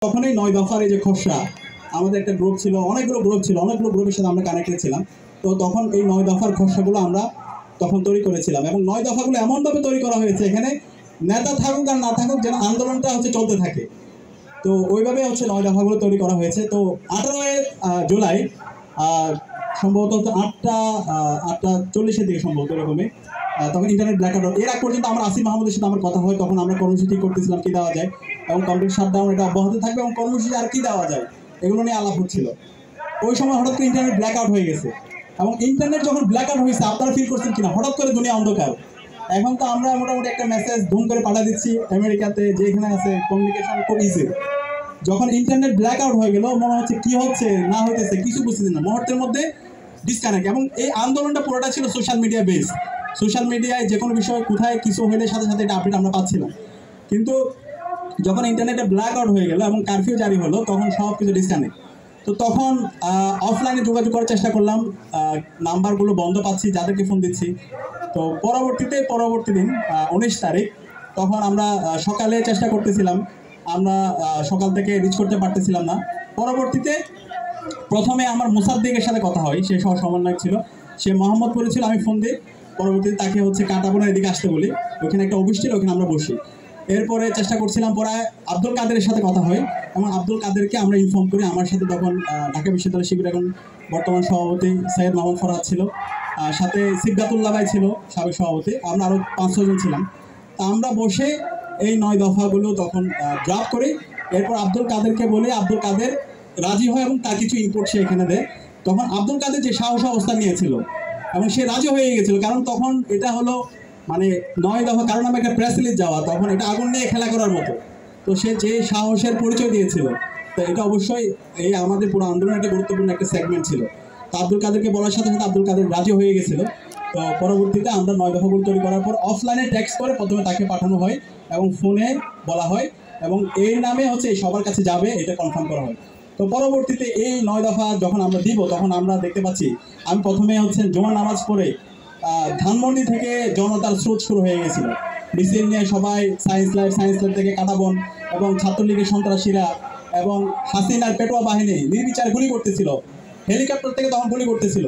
তখনই ৯ দফার এই যে খসড়া আমাদের একটা গ্রুপ ছিল, অনেকগুলো গ্রুপের সাথে আমরা কানেক্টেড ছিলাম। তো তখন এই ৯ দফার খসড়াগুলো আমরা তখন তৈরি করেছিলাম এবং ৯ দফাগুলো এমনভাবে তৈরি করা হয়েছে এখানে নেতা থাকুক আর না থাকুক যেন আন্দোলনটা চলতে থাকে। তো ওইভাবে ৯ দফাগুলো তৈরি করা হয়েছে। তো 18 জুলাই সম্ভবত 8:40 দিকে সম্ভবত এরকমই তখন ইন্টারনেট ব্ল্যাকআউট। এর আগ পর্যন্ত আমরা আসিফ মাহমুদের সাথে আমার কথা হয়, তখন আমরা কর্মসূচি করতেছিলাম কী দেওয়া যায় এবং কমপ্লিট শাটডাউন এটা অব্যাহত থাকবে এবং কর্মসূচি আর কী দেওয়া যায় এগুলো নিয়ে আলাপ হচ্ছিল। ওই সময় হঠাৎ করে ইন্টারনেট ব্ল্যাকআউট হয়ে গেছে এবং ইন্টারনেট যখন ব্ল্যাকআউট হয়েছে আপনারা ফিল করছেন কিনা হঠাৎ করে দুনিয়া অন্ধকার। এখন তো আমরা মোটামুটি একটা মেসেজ ধুম করে পাঠিয়ে দিচ্ছি আমেরিকাতে, যেখানে আছে কমিউনিকেশন খুব ইজি। যখন ইন্টারনেট ব্ল্যাকআউট হয়ে গেল মনে হচ্ছে কি হচ্ছে না হইতেছে কিছু বুঝতেছি না, মুহূর্তের মধ্যে ডিসকানেক্ট। এবং এই আন্দোলনটা পুরোটা ছিল সোশ্যাল মিডিয়া বেস। সোশ্যাল মিডিয়ায় যে কোনো বিষয় কোথায় কিছু হলে সাথে সাথে এটা আপডেট আমরা পাচ্ছিলাম। কিন্তু যখন ইন্টারনেটে ব্ল্যাকআউট হয়ে গেল এবং কারফিউ জারি হলো তখন সব কিছু ডিসকানেক্ট। তো তখন অফলাইনে যোগাযোগ করার চেষ্টা করলাম, নাম্বারগুলো বন্ধ পাচ্ছি যাদেরকে ফোন দিচ্ছি। তো পরবর্তী দিন 19 তারিখ তখন আমরা সকালে চেষ্টা করতেছিলাম, আমরা সকাল থেকে রিচ করতে পারতেছিলাম না। পরবর্তীতে প্রথমে আমার মুসাদ্দিকের সাথে কথা হয়, সে সহ সমন্বয়ক ছিল, সে মোহাম্মদপুরে ছিল, আমি ফোন দিই। পরবর্তীতে তাকে কাটাবোনার এদিকে আসতে বলি, ওখানে একটা অফিস ছিল, ওখানে আমরা বসি। এরপরে চেষ্টা করছিলাম, পরে আব্দুল কাদেরের সাথে কথা হয় এবং আব্দুল কাদেরকে আমরা ইনফর্ম করি। আমার সাথে তখন ঢাকা বিশ্ববিদ্যালয় শিবির এখন বর্তমান সভাপতি সৈয়দ মোহাম্মদ ফরহাদ ছিল, সাথে সিবগাতুল্লাহ ভাই ছিল সাবেক সভাপতি, আমরা আরও 5-6 জন ছিলাম। তা আমরা বসে এই 9 দফাগুলো তখন ড্রাফট করি। এরপর আব্দুল কাদেরকে বলি, আব্দুল কাদের রাজি হয় এবং তার কিছু ইনপুট সে এখানে দেয়। তখন আব্দুল কাদের যে সাহস অবস্থান নিয়েছিল এবং সে রাজি হয়ে গেছিল, কারণ তখন এটা হলো 9 দফা কারণ আমি একটা প্রেস রিলিজ যাওয়া, তখন এটা আগুন নিয়ে খেলা করার মতো। তো সে যে সাহসের পরিচয় দিয়েছিল, তো এটা অবশ্যই এই আমাদের পুরো আন্দোলনের একটা গুরুত্বপূর্ণ একটা সেগমেন্ট ছিল। তো আব্দুল কাদেরকে বলার সাথে সাথে আব্দুল কাদের রাজি হয়ে গেছিল। তো পরবর্তীতে আমরা 9 দফাগুলো তৈরি করার পর অফলাইনে টেক্সট করে প্রথমে তাকে পাঠানো হয় এবং ফোনে বলা হয় এবং এর নামে এই সবার কাছে যাবে এটা কনফার্ম করা হয়। তো পরবর্তীতে এই 9 দফা যখন আমরা দিব তখন আমরা দেখতে পাচ্ছি, আমি প্রথমে জুমার নামাজ পড়ে ধানমন্ডি থেকে জনতার স্রোত শুরু হয়ে গেছিল। মিছিল নিয়ে সবাই সায়েন্স ল্যাব থেকে কাটাবন এবং ছাত্রলীগের সন্ত্রাসীরা এবং হাসিনার পেটোয়া বাহিনী নির্বিচার গুলি করতেছিল, হেলিকপ্টার থেকে তখন গুলি করতেছিল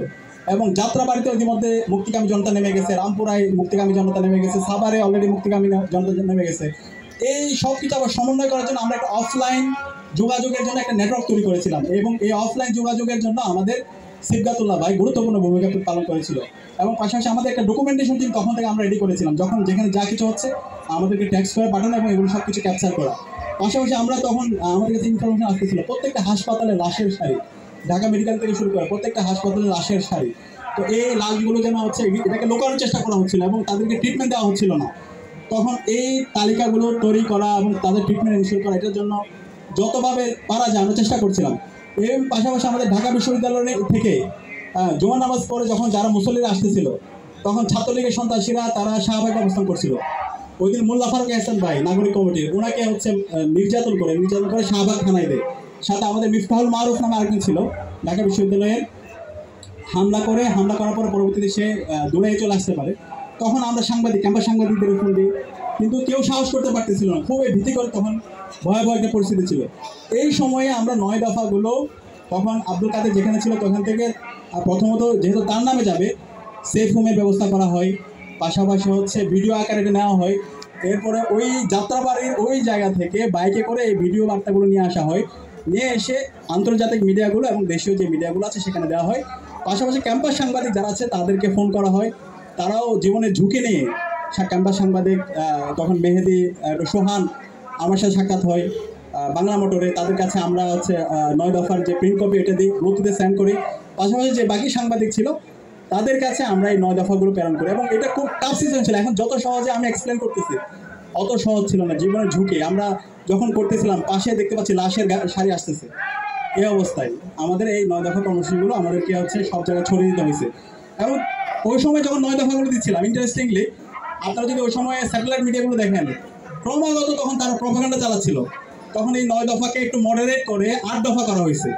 এবং যাত্রাবাড়িতে ইতিমধ্যে মুক্তিকামী জনতা নেমে গেছে, রামপুরায় মুক্তিকামী জনতা নেমে গেছে, সাভারে অলরেডি মুক্তিকামী জনতা নেমে গেছে। এই সব কিছু আবার সমন্বয় করার জন্য আমরা একটা অফলাইন যোগাযোগের জন্য একটা নেটওয়ার্ক তৈরি করেছিলাম এবং এই অফলাইন যোগাযোগের জন্য আমাদের সিবগাতুল্লাহ ভাই গুরুত্বপূর্ণ ভূমিকা পালন করেছিল এবং পাশাপাশি আমাদের একটা ডকুমেন্টেশন টিম তখন থেকে আমরা রেডি করেছিলাম, যখন যেখানে যা কিছু হচ্ছে আমাদেরকে টেক্সট করে পাঠানো এবং এগুলো সব কিছু ক্যাপচার করা। পাশাপাশি আমরা তখন আমাদের কাছে ইনফরমেশন আসতেছিল প্রত্যেকটা হাসপাতালে লাশের সারি, ঢাকা মেডিকেল থেকে শুরু করে প্রত্যেকটা হাসপাতালে লাশের সারি। তো এই লাশগুলো যেন এটাকে লোকানোর চেষ্টা করা হচ্ছিল এবং তাদেরকে ট্রিটমেন্ট দেওয়া হচ্ছিল না। তখন এই তালিকাগুলো তৈরি করা এবং তাদের ট্রিটমেন্ট ইনশিওর করা, এটার জন্য যতভাবে পারা যায় আমরা চেষ্টা করছিলাম। এর পাশাপাশি আমাদের ঢাকা বিশ্ববিদ্যালয় থেকে জুমা নামাজ পড়ে যখন যারা মুসল্লিরা আসতেছিল তখন ছাত্রলীগের সন্ত্রাসীরা তারা শাহবাগে অবস্থান করছিল। ওই দিন মোল্লা ফারুক এহসান ভাই নাগরিক কমিটির ওনাকে নির্যাতন করে শাহবাগ থানায় দেয়। সাথে আমাদের মিফতাহুল মারুফ নামে আরেকজন ছিল ঢাকা বিশ্ববিদ্যালয়ের, হামলা করার পর পরবর্তীতে সে দৌড়ে চলে আসতে পারে। তখন আমরা ক্যাম্পাস সাংবাদিকদের ফোন দিই, কিন্তু কেউ সাহস করতে পারতেছিল না, খুবই ভীতিকর তখন ভয়াবহ একটা পরিস্থিতি ছিল। এই সময়ে আমরা 9 দফাগুলো তখন আব্দুল কাদের যেখানে ছিল তখন থেকে প্রথমত যেহেতু তার নামে যাবে সেফ হোমের ব্যবস্থা করা হয়, পাশাপাশি ভিডিও আকারে এটা নেওয়া হয়। এরপরে ওই যাত্রাবাড়ির ওই জায়গা থেকে বাইকে করে এই ভিডিও বার্তাগুলো নিয়ে আসা হয়, নিয়ে এসে আন্তর্জাতিক মিডিয়াগুলো এবং দেশীয় যে মিডিয়াগুলো আছে সেখানে দেওয়া হয়। পাশাপাশি ক্যাম্পাস সাংবাদিক যারা আছে তাদেরকে ফোন করা হয়, তারাও জীবনের ঝুঁকি নিয়ে ক্যাম্পাস সাংবাদিক তখন মেহেদি সোহান আমার সাথে সাক্ষাৎ হয় বাংলা মোটরে, তাদের কাছে আমরা 9 দফার যে প্রিন্ট কপি এটা দিই, গ্রুপটিতে সেন্ড করি। পাশাপাশি যে বাকি সাংবাদিক ছিল তাদের কাছে আমরা এই 9 দফাগুলো প্রেরণ করি এবং এটা খুব টাফ সিচুয়েশন ছিল। এখন যত সহজে আমি এক্সপ্লেন করতেছি অত সহজ ছিল না, জীবনের ঝুঁকি। আমরা যখন করতেছিলাম পাশে দেখতে পাচ্ছি লাশের সারি আসতেছে, এই অবস্থায় আমাদের এই 9 দফা কর্মসূচিগুলো আমাদেরকে সব জায়গায় ছড়িয়ে দিতে হয়েছে। এবং ওই সময় যখন 9 দফাগুলো দিচ্ছিলাম, ইন্টারেস্টিংলি আপনারা যদি ওই সময় স্যাটেলাইট মিডিয়াগুলো দেখেন ক্রমাগত তখন তারা প্রপাগান্ডা চালাচ্ছিল। তখন এই 9 দফাকে একটু মডারেট করে 8 দফা করা হয়েছে।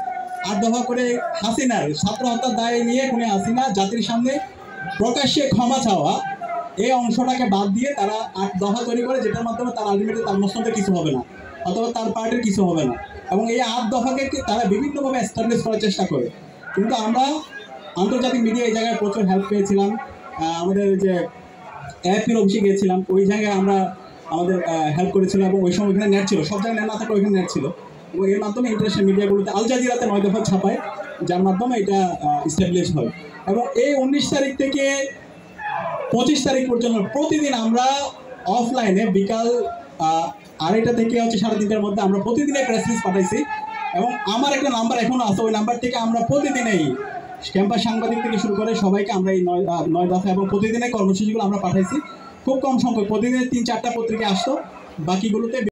8 দফা করে হাসিনার ছাত্র হত্যার দায় নিয়ে কোনো হাসিনা জাতির সামনে প্রকাশ্যে ক্ষমা চাওয়া, এই অংশটাকে বাদ দিয়ে তারা 8 দফা তৈরি করে, যেটার মাধ্যমে তার আলটিমেটলি তার মসনদে কিছু হবে না অথবা তার পার্টির কিছু হবে না। এবং এই 8 দফাকে তারা বিভিন্নভাবে এস্টাবলিশ করার চেষ্টা করে। কিন্তু আমরা আন্তর্জাতিক মিডিয়া এই জায়গায় প্রচুর হেল্প পেয়েছিলাম। আমাদের যে এএফপির অফিসে গিয়েছিলাম, ওই জায়গায় আমরা আমাদের হেল্প করেছিলাম এবং ওই সময় ওখানে নেট ছিল, সব জায়গায় নেট না থাকলে ওইখানে নেট ছিল এবং এর মাধ্যমে ইন্টারন্যাশনাল মিডিয়াগুলোতে আল জাজিরাতে 9 দফা ছাপায়, যার মাধ্যমে এটা ইস্টাবলিশ হয়। এবং এই 19 তারিখ থেকে 25 তারিখ পর্যন্ত প্রতিদিন আমরা অফলাইনে বিকাল 2:30 থেকে 3:30টার মধ্যে আমরা প্রতিদিনই প্রেস রিলিজ পাঠাইছি। এবং আমার একটা নাম্বার এখনো আছে, ওই নাম্বার থেকে আমরা প্রতিদিনই ক্যাম্পাস সাংবাদিক থেকে শুরু করে সবাইকে আমরা এই 9 দফা এবং প্রতিদিনের কর্মসূচিগুলো আমরা পাঠাইছি। খুব কম সংখ্যক, প্রতিদিন 3-4টা পত্রিকা আসতো, বাকিগুলোতে